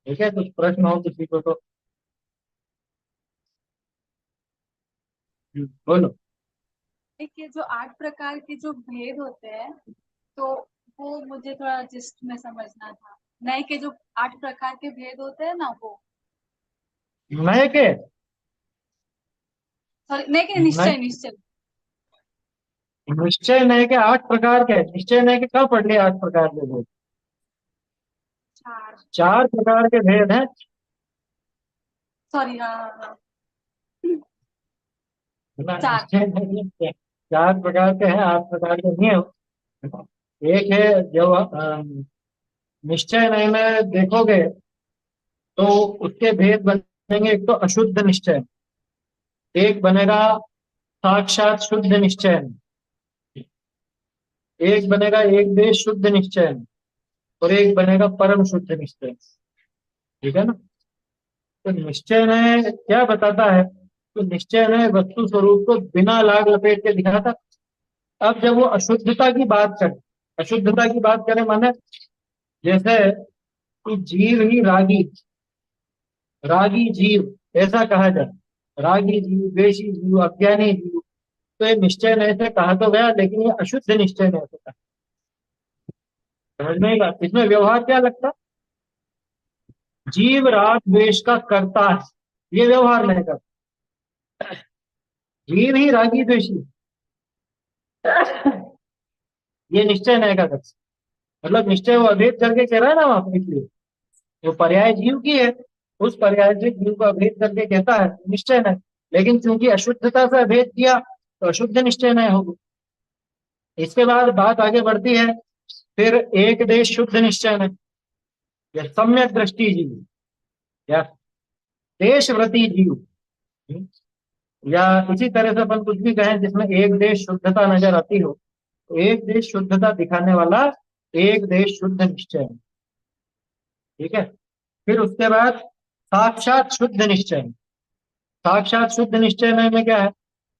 ठीक है, कुछ प्रश्न हो किसी को तो बोलो। देखिए, जो 8 प्रकार के जो भेद होते हैं, तो वो मुझे थोड़ा जिस्ट में समझना था। नए के जो 8 प्रकार के भेद होते हैं ना, वो। नए के सॉरी, नए के, नए निश्चय निश्चय। निश्चय नए के 8 प्रकार के, निश्चय नए के कब पढ़ लिए 8 प्रकार के भेद? 4। 4 प्रकार के भेद हैं। सॉरी, हाँ हाँ हाँ। है ना, 4। निश्चय नए के 4 प्रकार के हैं, 8 प्रकार के नहीं है। है ना? एक है जो निश्चय नए में देखोगे तो उसके भेद बनेंगे। एक तो अशुद्ध निश्चय, एक बनेगा साक्षात शुद्ध निश्चय, एक बनेगा एक देश शुद्ध निश्चय, और एक बनेगा परम शुद्ध निश्चय। ठीक है ना? तो निश्चय ने क्या बताता है? तो निश्चय ने वस्तु स्वरूप को बिना लाग लपेट के दिखाता। अब जब वो अशुद्धता की बात करे, अशुद्धता की बात करें माने जैसे कि जीव ही रागी, रागी जीव ऐसा कहा जाए, रागी जीव, द्वेषी जीव, अज्ञानी जीव। तो ये निश्चय नहीं से कहा तो गया, लेकिन ये अशुद्ध निश्चय नहीं से कहा। समझ में आएगा इसमें व्यवहार क्या लगता? जीव राग द्वेष का करता है, ये व्यवहार नहीं करता। जीव ही रागी द्वेषी, ये निश्चय नहीं का करता। मतलब निश्चय वो अभेद करके कह रहा है ना वहां पर, इसलिए वो पर्याय जीव की है, उस पर्याय से जीव को अभेद करके कहता है निश्चय नहीं। लेकिन चूंकि अशुद्धता से अभेद किया तो अशुद्ध निश्चय नहीं होगा। इसके बाद बात आगे बढ़ती है। फिर एक देश शुद्ध निश्चय नहीं, या सम्यक दृष्टि जीव, या देशव्रती जीव, या इसी तरह से अपन कुछ भी कहें जिसमें एक देश शुद्धता नजर आती हो, तो एक देश शुद्धता दिखाने वाला एक देश शुद्ध निश्चय है। ठीक है। फिर उसके बाद साक्षात शुद्ध निश्चय। साक्षात शुद्ध निश्चय में क्या है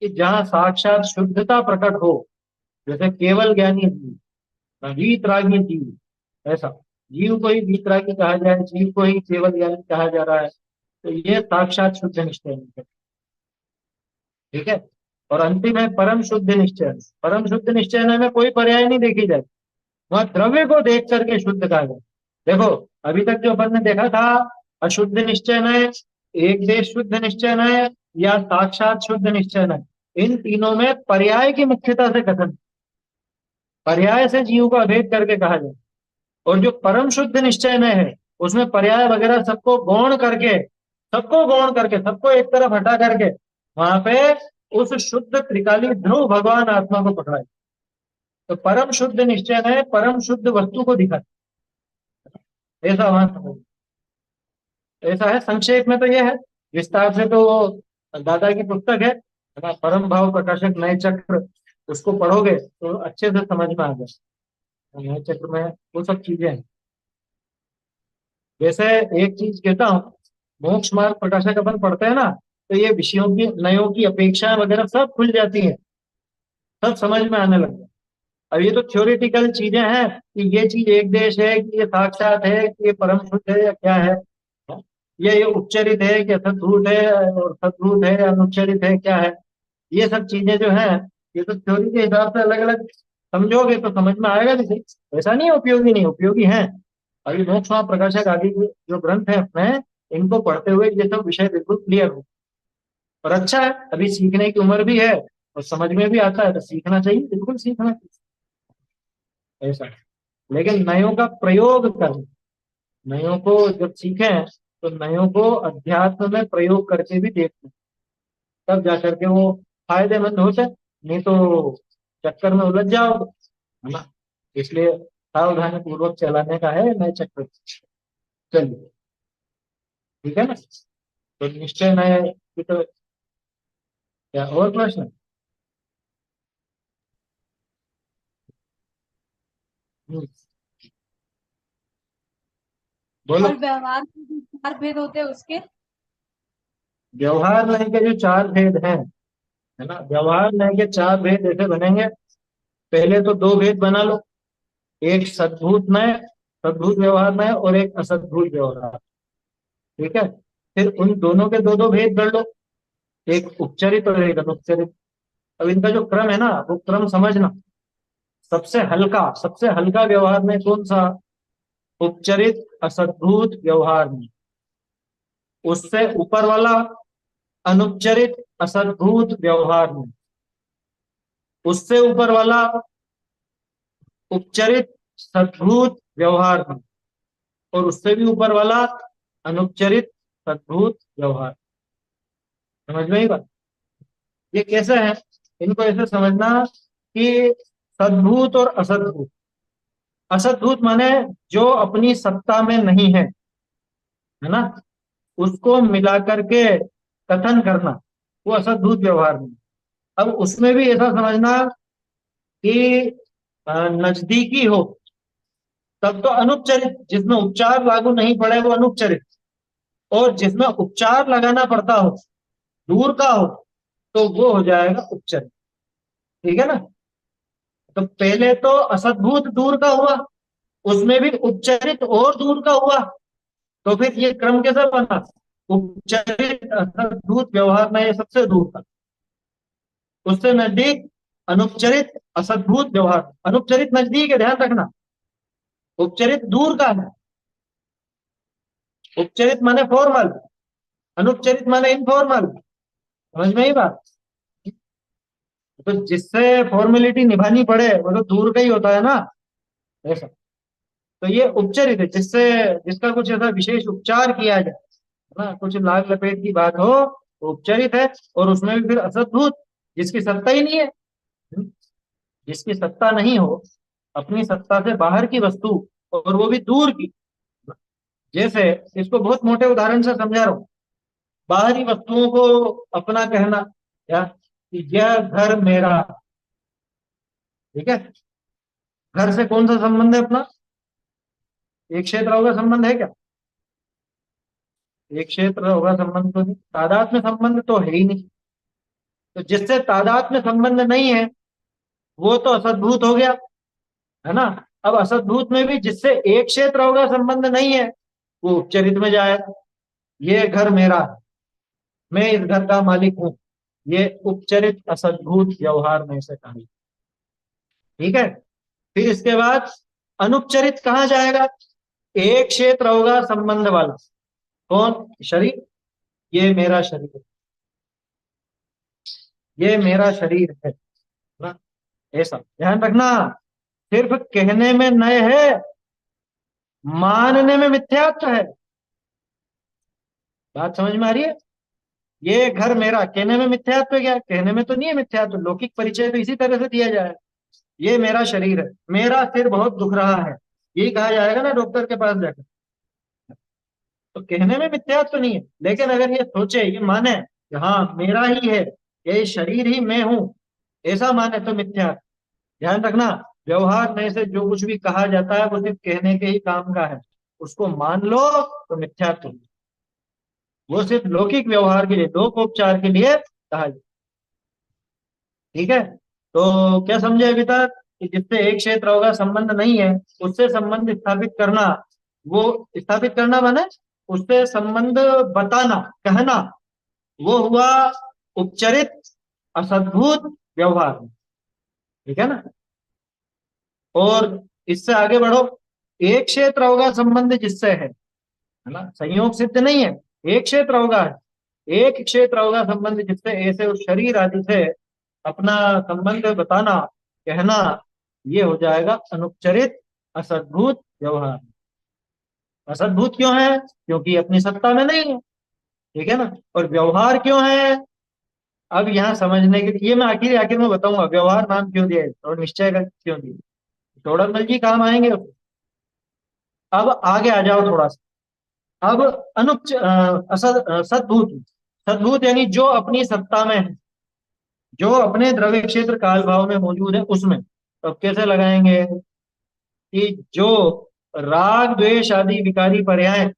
कि जहां साक्षात शुद्धता प्रकट हो, जैसे केवल ज्ञानी जीव, वीतरागी जीव, ऐसा जीव को ही वीतरागी कहा जाए, जीव को ही केवल ज्ञानी कहा जा रहा है, तो ये साक्षात शुद्ध निश्चय है। ठीक है। और अंतिम है परम शुद्ध निश्चय। परम शुद्ध निश्चय में कोई पर्याय नहीं देखी जाए, वह द्रव्य को देख करके शुद्ध कहा जाए। देखो, अभी तक जो अपन ने देखा था, अशुद्ध निश्चय नय, एक देश शुद्ध निश्चय नय, या साक्षात शुद्ध निश्चय नय, इन तीनों में पर्याय की मुख्यता से कथन, पर्याय से जीव को अभेद करके कहा जाए। और जो परम शुद्ध निश्चय में है, उसमें पर्याय वगैरह सबको गौण करके, सबको गौण करके, सबको एक तरफ हटा करके वहां पे उस शुद्ध त्रिकाली ध्रुव भगवान आत्मा को पकड़ा है। तो परम शुद्ध निश्चय में परम शुद्ध वस्तु को दिखा, ऐसा वहां समझ। ऐसा है संक्षेप में तो ये है। विस्तार से तो वो दादा की पुस्तक है ना, परम भाव प्रकाशक नए चक्र, उसको पढ़ोगे तो अच्छे से समझ में आ जाए। नए चक्र में वो सब चीजें हैं। जैसे एक चीज कहता हूँ, मोक्ष मार्ग प्रकाशक अपन पढ़ते हैं ना, तो ये विषयों की नयों की अपेक्षाएं वगैरह सब खुल जाती है, सब समझ में आने लगता है। अब ये तो थ्योरेटिकल चीजें हैं कि ये चीज एक देश है, कि ये साक्षात है, कि ये परम शुद्ध है, या क्या है। ये उपचरित है कि असद्भूत है, और सद्भूत है अनुच्चरित है, क्या है। ये सब चीजें जो है, ये तो थ्योरी के हिसाब से अलग अलग समझोगे तो समझ में आएगा भी सही। ऐसा नहीं है उपयोगी नहीं, उपयोगी है। अभी मोक्ष प्रकाशक आदि के जो ग्रंथ है अपने, इनको पढ़ते हुए ये सब विषय बिल्कुल क्लियर हो। और अच्छा है, अभी सीखने की उम्र भी है और समझ में भी आता है, तो सीखना चाहिए, बिल्कुल सीखना चाहिए। ऐसा है। लेकिन नयों का प्रयोग करना, नयों को जब सीखें तो नयों को अध्यात्म में प्रयोग करके भी देखना, तब जाकर के वो फायदेमंद होते हैं। नहीं तो चक्कर में उलझ जाओगे, है ना। इसलिए सावधानी पूर्वक चलाने का है नए चक्कर। चलिए, ठीक है ना। तो निश्चय नए की तो क्या और प्रश्न? हम्म, बोलो। और व्यवहार के जो 4 भेद होते हैं उसके। व्यवहार नय के जो 4 भेद हैं, है ना, व्यवहार नय के 4 भेद ऐसे बनेंगे। पहले तो 2 भेद बना लो, एक सद्भूत नय, सद्भूत व्यवहार नय, और एक असद्भूत व्यवहार। ठीक है, फिर उन दोनों के दो दो भेद कर लो, एक उपचरित और एक अनुपचरित। अब इनका जो क्रम है ना, वो क्रम समझना। सबसे हल्का व्यवहार में कौन सा? उपचरित असद्भूत व्यवहार में। उससे ऊपर वाला अनुपचरित असद्भूत व्यवहार में। उससे ऊपर वाला उपचरित सद्भूत व्यवहार में। और उससे भी ऊपर वाला अनुपचरित सद्भूत व्यवहार। समझ में ही बात? ये कैसे है? इनको ऐसे समझना कि सद्भूत और असद्भूत। असद्भूत माने जो अपनी सत्ता में नहीं है ना, उसको मिला करके कथन करना, वो असद्भूत व्यवहार में। अब उसमें भी ऐसा समझना कि नजदीकी हो, तब तो अनुपचरित, जिसमें उपचार लागू नहीं पड़े वो अनुपचरित। और जिसमें उपचार लगाना पड़ता हो, दूर का हो, तो वो हो जाएगा उपचरित। ठीक है ना? तो पहले तो असद्भूत दूर का हुआ, उसमें भी उपचरित और दूर का हुआ, तो फिर ये क्रम कैसे बना? उपचरित असद्भूत व्यवहार में ये सबसे दूर था, उससे नजदीक अनुपचरित असद्भूत व्यवहार। अनुपचरित नजदीक है, ध्यान रखना। उपचरित दूर का है। उपचरित माने फॉर्मल, अनुपचरित माने इनफॉर्मल। समझ में ही बात? तो जिससे फॉर्मेलिटी निभानी पड़े वो तो दूर का ही होता है ना, ऐसा। तो ये उपचरित है, जिसका कुछ ऐसा विशेष उपचार किया जाए, है ना, कुछ लाग लपेट की बात हो, तो उपचरित है। और उसमें भी फिर असद्भुत, जिसकी सत्ता ही नहीं है। जिसकी सत्ता नहीं हो, अपनी सत्ता से बाहर की वस्तु, और वो भी दूर की। जैसे, इसको बहुत मोटे उदाहरण से समझा रहा हूं। बाहरी वस्तुओं को अपना कहना, या कि यह घर मेरा। ठीक है? घर से कौन सा संबंध है अपना? एक क्षेत्र होगा संबंध है क्या? एक क्षेत्र होगा संबंध तो नहीं, तादाद में संबंध तो है ही नहीं। तो जिससे तादाद में संबंध नहीं है, वो तो असद्भूत हो गया, है ना। अब असद्भूत में भी जिससे एक क्षेत्र होगा संबंध नहीं है, वो उपचरित में जाएगा। ये घर मेरा है, मैं इस घर का मालिक हूं। ये उपचरित असद्भूत व्यवहार में से कहा। ठीक है? फिर इसके बाद अनुपचरित कहाँ जाएगा? एक क्षेत्र होगा संबंध वाला। कौन? शरीर। ये मेरा शरीर है, ये मेरा शरीर है ना, ऐसा ध्यान रखना। सिर्फ कहने में नय है, मानने में मिथ्यात्व है। बात समझ में आ रही है? ये घर मेरा कहने में मिथ्यात्व है क्या? कहने में तो नहीं है मिथ्यात्व, लौकिक परिचय तो इसी तरह से दिया जाए। ये मेरा शरीर है, मेरा सिर बहुत दुख रहा है, यही कहा जाएगा ना डॉक्टर के पास जाकर। तो कहने में मिथ्यात्व तो नहीं है, लेकिन अगर ये सोचे, ये माने कि हाँ मेरा ही है, ये शरीर ही मैं हूं, ऐसा माने तो मिथ्या। ध्यान रखना, व्यवहार में से जो कुछ भी कहा जाता है वो सिर्फ कहने के ही काम का है। उसको मान लो तो मिथ्यात्व। वो सिर्फ लौकिक व्यवहार के लिए, लोकोपचार के लिए कहा जाए। ठीक है? तो क्या समझे अभी तक? कि जिससे एक क्षेत्र होगा संबंध नहीं है, उससे संबंध स्थापित करना। वो स्थापित करना माने उससे संबंध बताना, कहना, वो हुआ उपचरित असद्भुत व्यवहार। ठीक है ना? और इससे आगे बढ़ो। एक क्षेत्र होगा संबंध जिससे है ना, संयोग सिद्ध नहीं है। एक क्षेत्र होगा, एक क्षेत्र होगा संबंध जिससे, ऐसे उस शरीर आदि से अपना संबंध बताना, कहना, ये हो जाएगा अनुपचरित असद्भुत व्यवहार। असद्भुत क्यों है? क्योंकि अपनी सत्ता में नहीं है। ठीक है ना? और व्यवहार क्यों है? अब यहाँ समझने के लिए, ये मैं आखिर आखिर में बताऊंगा व्यवहार नाम क्यों दिया है और निश्चय का क्यों दिया। चौड़मल जी काम आएंगे। अब आगे आ जाओ थोड़ा सा। अब सद्भूत। सद्भूत यानी जो अपनी सत्ता में है, जो अपने द्रव्य क्षेत्र काल भाव में मौजूद है उसमें। तो अब कैसे लगाएंगे? कि जो राग द्वेष आदि विकारी पर्याय,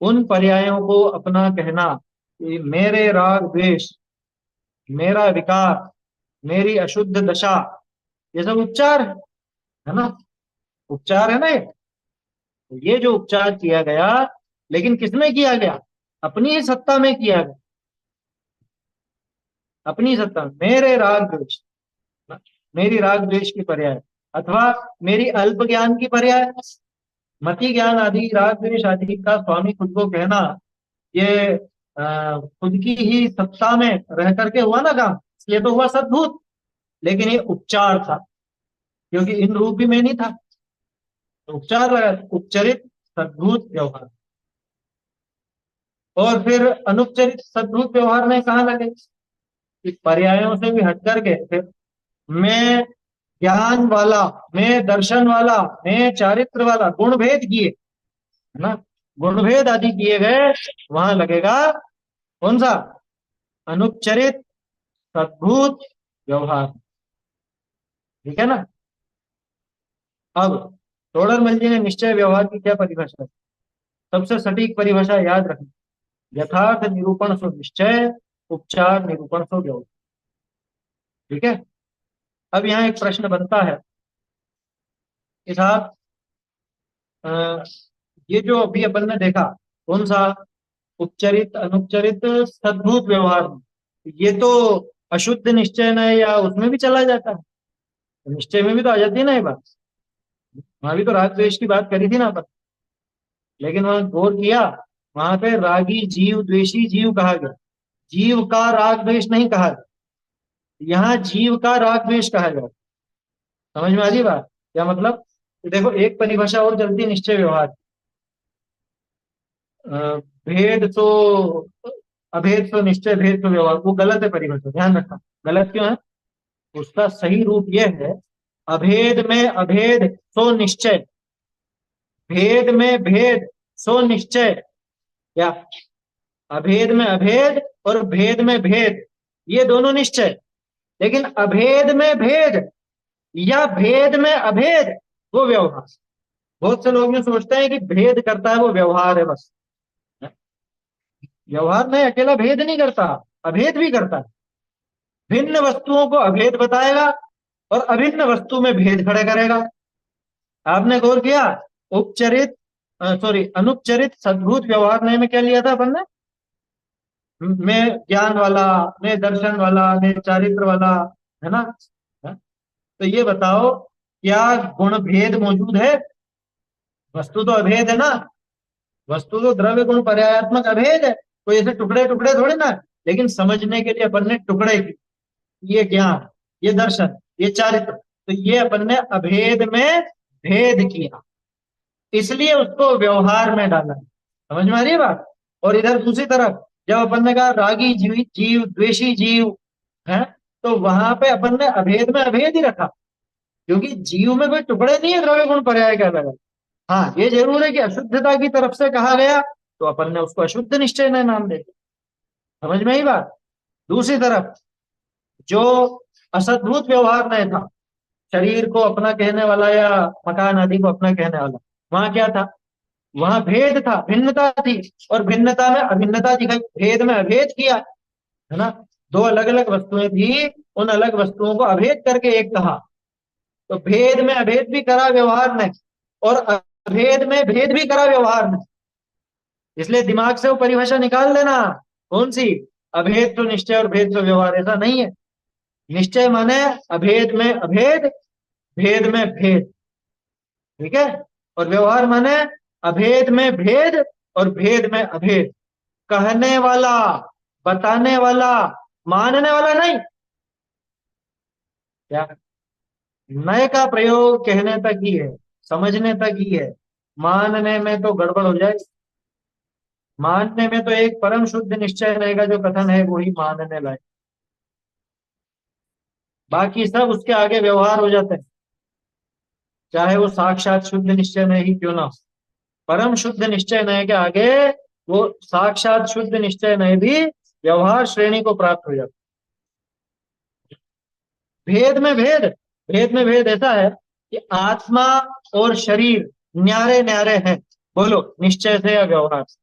उन पर्यायों को अपना कहना, कि मेरे राग द्वेष, मेरा विकार, मेरी अशुद्ध दशा, ये सब उपचार है ना। उपचार है ना ये। तो ये जो उपचार किया गया, लेकिन किसमें किया गया? अपनी ही सत्ता में किया गया, अपनी सत्ता में। मेरे राग द्वेष, मेरी राग द्वेष की पर्याय, अथवा मेरी अल्प ज्ञान की पर्याय, मति ज्ञान आदि राग द्वेष आदि का स्वामी खुद को कहना, ये खुद की ही सत्ता में रह करके हुआ ना काम, ये तो हुआ सद्भूत। लेकिन ये उपचार था, क्योंकि इन रूप भी में नहीं था, तो उपचार लगा, उपचरित सद्भूत व्यवहार। और फिर अनुपचरित सद्भूत व्यवहार में कहाँ लगे? इस पर्यायों से भी हट करके फिर मैं ज्ञान वाला, मैं दर्शन वाला, मैं चारित्र वाला, गुण भेद किए, है ना, गुण भेद आदि किए गए, वहां लगेगा कौन सा? अनुपचरित सद्भूत व्यवहार। ठीक है ना। अब तोड़रमल जी ने निश्चय व्यवहार की क्या परिभाषा दी? सबसे सटीक परिभाषा याद रखना, यथार्थ निरूपण सो निश्चय, उपचार निरूपण सो व्यवहार। ठीक है। अब यहाँ एक प्रश्न बनता है कि साहब, अ, ये जो अभी अपन ने देखा, कौन सा? उपचरित अनुपचरित सद्भूत व्यवहार, ये तो अशुद्ध निश्चय न या उसमें भी चला जाता है, निश्चय में भी तो आ जाती है ना ये बात। वहां भी तो राग द्वेष की बात करी थी ना अपन, लेकिन वहां गौर किया, वहां पे रागी जीव द्वेषी जीव कहा गया, जीव का राग द्वेष नहीं कहा गया, यहाँ जीव का राग द्वेष कहा गया। समझ में आ रही बात? क्या मतलब? तो देखो, एक परिभाषा और चलती है निश्चय व्यवहार की। भेद तो अभेद तो निश्चय, भेद तो व्यवहार, वो गलत है परिभाषा, ध्यान रखना। गलत क्यों है? उसका सही रूप यह है, अभेद में अभेद सो निश्चय, भेद में भेद सो निश्चय। या अभेद में अभेद और भेद में भेद, ये दोनों निश्चय। लेकिन अभेद में भेद या भेद में अभेद, वो व्यवहार। बहुत से लोग ये सोचते हैं कि भेद करता है वो व्यवहार है बस। व्यवहार में अकेला भेद नहीं करता, अभेद भी करता है। भिन्न वस्तुओं को अभेद बताएगा और अभिन्न वस्तु में भेद खड़े करेगा। आपने गौर किया? उपचरित सॉरी अनुपचरित सद्भूत व्यवहार में क्या लिया था अपन ने? मैं ज्ञान वाला, मैं दर्शन वाला, मैं चारित्र वाला, है ना। है? तो ये बताओ, क्या गुण भेद मौजूद है? वस्तु तो अभेद है ना, वस्तु तो द्रव्य गुण पर्यायात्मक अभेद है, कोई ऐसे टुकड़े टुकड़े थोड़े ना। लेकिन समझने के लिए अपन ने टुकड़े की, ये ज्ञान, ये दर्शन, ये चारित्र, तो ये अपन ने अभेद में भेद किया, इसलिए उसको व्यवहार में डाला। समझ में आ रही है बात? और इधर दूसरी तरफ जब अपन ने कहा रागी जीव जीव द्वेषी जीव है, तो वहां पे अपन ने अभेद में अभेद ही रखा, क्योंकि जीव में कोई टुकड़े नहीं है द्रव्य गुण पर्याय के अलग। हाँ, ये जरूर है कि अशुद्धता की तरफ से कहा गया, तो अपन ने उसको अशुद्ध निश्चय ने नाम दे दिया। समझ में ही बात? दूसरी तरफ जो असद्भुत व्यवहार में था, शरीर को अपना कहने वाला या मकान आदि को अपना कहने वाला, वहां क्या था? वहां भेद था, भिन्नता थी, और भिन्नता में अभिन्नता दिखाई, भेद में अभेद किया, है ना। दो अलग अलग वस्तुएं थी, उन अलग वस्तुओं को अभेद करके एक कहा, तो भेद में अभेद भी करा व्यवहार ने, और अभेद में भेद भी करा व्यवहार ने। इसलिए दिमाग से वो परिभाषा निकाल लेना, कौन सी? अभेद तो निश्चय और भेद तो व्यवहार, ऐसा नहीं है। निश्चय माने अभेद में अभेद, भेद में भेद। ठीक है। और व्यवहार माने अभेद में भेद और भेद में अभेद, कहने वाला, बताने वाला, मानने वाला नहीं। क्या? नए का प्रयोग कहने तक ही है, समझने तक ही है, मानने में तो गड़बड़ हो जाए। मानने में तो एक परम शुद्ध निश्चय रहेगा, जो कथन है वही मानने लायक, बाकी सब उसके आगे व्यवहार हो जाते हैं, चाहे वो साक्षात शुद्ध निश्चय नहीं ही क्यों ना हो। परम शुद्ध निश्चय नय के आगे वो साक्षात शुद्ध निश्चय नय भी व्यवहार श्रेणी को प्राप्त हो जाता। भेद में भेद, भेद में भेद ऐसा है कि आत्मा और शरीर न्यारे न्यारे हैं। बोलो, निश्चय से या व्यवहार से?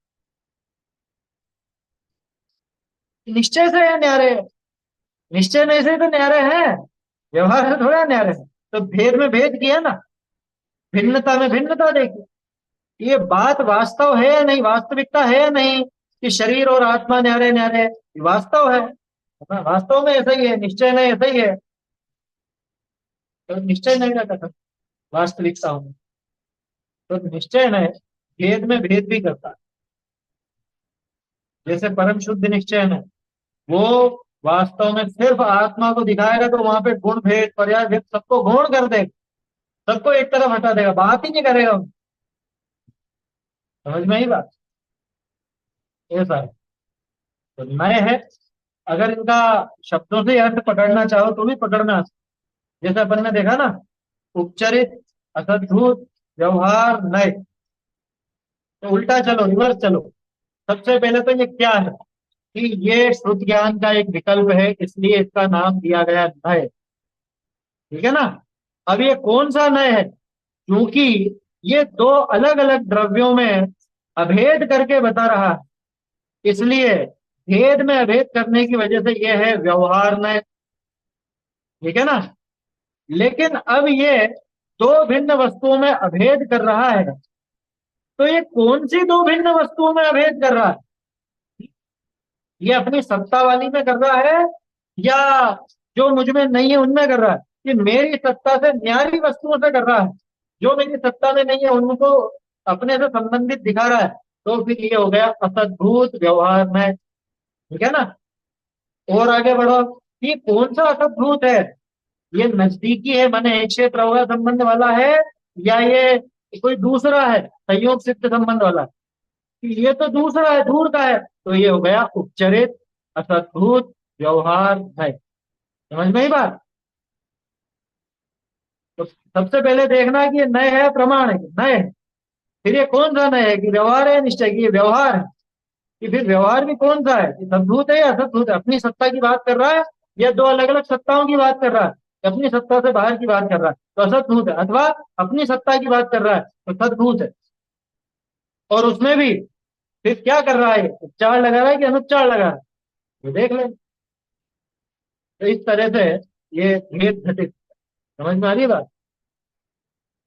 निश्चय से या न्यारे? निश्चय में से तो न्यारे हैं, व्यवहार से थोड़ा न्यारे हैं। तो भेद में भेद किया ना, भिन्नता में भिन्नता देखी। ये बात वास्तव है या नहीं, वास्तविकता है या नहीं, कि शरीर और आत्मा न्यारे न्यारे, ये वास्तव है ना? वास्तव में ऐसा ही है, निश्चय नहीं ऐसा ही है। तो निश्चय नहीं रहता था वास्तविकता में। तो निश्चय नहीं भेद में भेद भी करता है। जैसे परम शुद्ध निश्चय में वो वास्तव में सिर्फ आत्मा को दिखाएगा, तो वहां पे गुण भेद पर्याय भेद सबको गौण कर देगा, सबको एक तरफ हटा देगा, बात ही नहीं करेगा। समझ में ही बात, ऐसा है। तो नए है, अगर इनका शब्दों से अर्थ पकड़ना चाहो तो भी पकड़ना आसान। जैसे अपन ने देखा ना, उपचरित, असद्भुत, व्यवहार, नय। तो उल्टा चलो, रिवर्स चलो। सबसे पहले तो ये क्या है, कि ये शुद्ध ज्ञान का एक विकल्प है, इसलिए इसका नाम दिया गया नय। ठीक है ना। अब ये कौन सा नय है, क्योंकि ये दो अलग अलग द्रव्यों में अभेद करके बता रहा है, इसलिए भेद में अभेद करने की वजह से ये है व्यवहार नय। ठीक है ना। लेकिन अब ये दो भिन्न वस्तुओं में अभेद कर रहा है, तो ये कौन सी दो भिन्न वस्तुओं में अभेद कर रहा है? ये अपनी सत्ता वाली में कर रहा है, या जो मुझ में नहीं है उनमें कर रहा है? ये मेरी सत्ता से न्यारी वस्तुओं से कर रहा है, जो मेरी सत्ता में नहीं है उनको अपने से संबंधित दिखा रहा है। तो फिर ये हो गया असद्भुत व्यवहार में। ठीक है ना। और आगे बढ़ो, ये कौन सा असद्भुत है? ये नजदीकी है, माने एक से प्रवाह संबंध वाला है, या ये कोई दूसरा है, संयोग सिद्ध संबंध वाला? ये तो दूसरा है, दूर का है। तो ये हो गया उपचरित असद्भुत व्यवहार है। समझ में ही बात। तो सबसे पहले देखना कि ये नय है, प्रमाण है कि नय है। फिर ये कौन सा नय है, कि व्यवहार है, निश्चय की ये व्यवहार है। कि फिर व्यवहार भी कौन सा है, कि सद्भुत है या असद्भुत है, अपनी सत्ता की बात कर रहा है, या दो अलग अलग सत्ताओं की बात कर रहा है, या अपनी सत्ता से बाहर की बात कर रहा है तो असद्भुत है, अथवा अपनी सत्ता की बात कर रहा है तो सद्भुत है। और उसमें भी फिर क्या कर रहा है, उपचार लगा रहा है कि अनुच्चार लगा रहा है, ये देख ले। तो इस तरह से ये भेद घटित। समझ में आ रही है बात?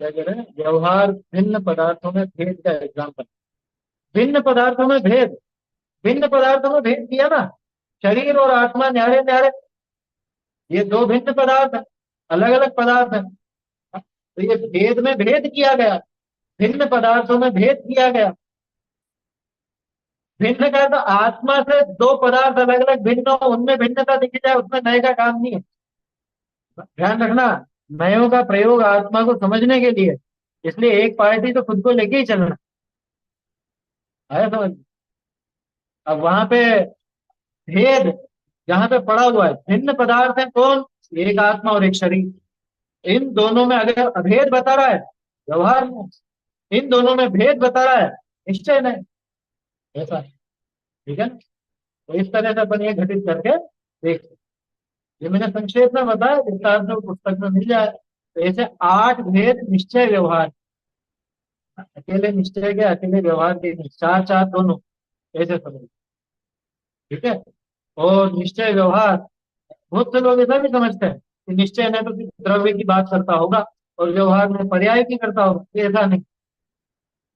क्या कह रहे हैं, व्यवहार भिन्न पदार्थों में भेद का एग्जाम्पल। भिन्न पदार्थों में भेद, भिन्न पदार्थों में भेद किया ना, शरीर और आत्मा न्यारे न्यारे, ये दो भिन्न पदार्थ है, अलग अलग पदार्थ है। तो ये भेद में भेद किया गया, भिन्न पदार्थों में भेद किया गया। भिन्न का तो आत्मा से दो पदार्थ अलग अलग भिन्न हो, उनमें भिन्नता दिख जाए, उसमें नए का काम नहीं है। ध्यान रखना, नयों का प्रयोग आत्मा को समझने के लिए, इसलिए एक पार्टी तो खुद को लेके ही चलना है, समझ। अब वहां पे भेद जहां पे पड़ा हुआ है, भिन्न पदार्थ है कौन, एक आत्मा और एक शरीर। इन दोनों में अगर अभेद बता रहा है, व्यवहार में। इन दोनों में भेद बता रहा है, निश्चय नहीं। ऐसा है। ठीक है। तो इस तरह से अपन ये घटित करके देख, ये मैंने संक्षेप में बताया, विस्तार से पुस्तक में मिल जाए। तो ऐसे 8 भेद निश्चय व्यवहार, अकेले निश्चय के अकेले व्यवहार के नहीं, चार चार दोनों, ऐसे समझ। ठीक है। और निश्चय व्यवहार, बहुत से लोग ऐसा भी समझते हैं कि निश्चय ने तो सिर्फ द्रव्य की बात करता होगा और व्यवहार में पर्याय की करता होगा, ये ऐसा नहीं।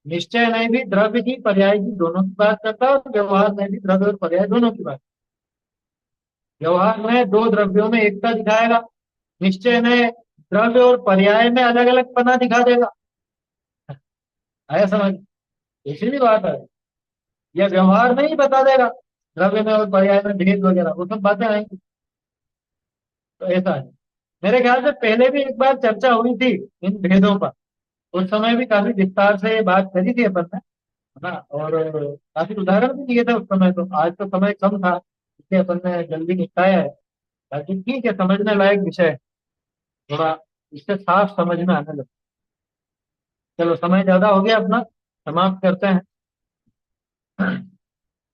निश्चय नहीं भी द्रव्य की पर्याय की दोनों की बात करता है, और व्यवहार में भी द्रव्य और पर्याय दोनों की बात। व्यवहार में दो द्रव्यों में एकता दिखाएगा, निश्चय में द्रव्य और पर्याय में अलग अलग पना दिखा देगा। आया समझ? इसीलिए बात है, यह व्यवहार में ही बता देगा द्रव्य में और पर्याय में भेद वगैरह, वो सब बातें आएंगी। तो ऐसा है। मेरे ख्याल से पहले भी एक बार चर्चा हुई थी इन भेदों पर, उस समय भी काफी विस्तार से ये बात करी थी अपन ने, है ना। और काफी उदाहरण भी दिए थे उस समय। तो आज तो समय कम था, इसलिए अपन ने जल्दी निपटाया है। बाकी ठीक है, समझने लायक विषय है। थोड़ा इससे साफ समझ में आने लगा। चलो, समय ज्यादा हो गया अपना, समाप्त करते हैं।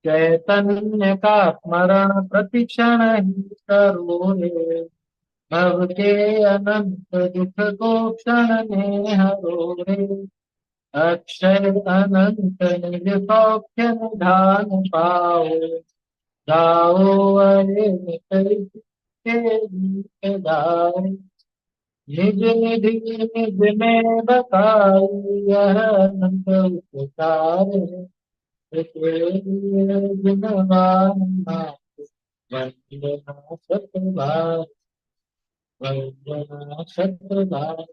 चैतन्य का स्मरण प्रतिक्षण ही करो रे, भव के अनंत दुख को क्षण में हरो रे, अक्षय अनंत निज सौख्य निधान पाओ, गाओ अरे निकल के गीत गाओ। निज निधि निज में बसाई यह अनंत उपकार तेरे जिनवाना वंदना सतबार वंदना सतबार।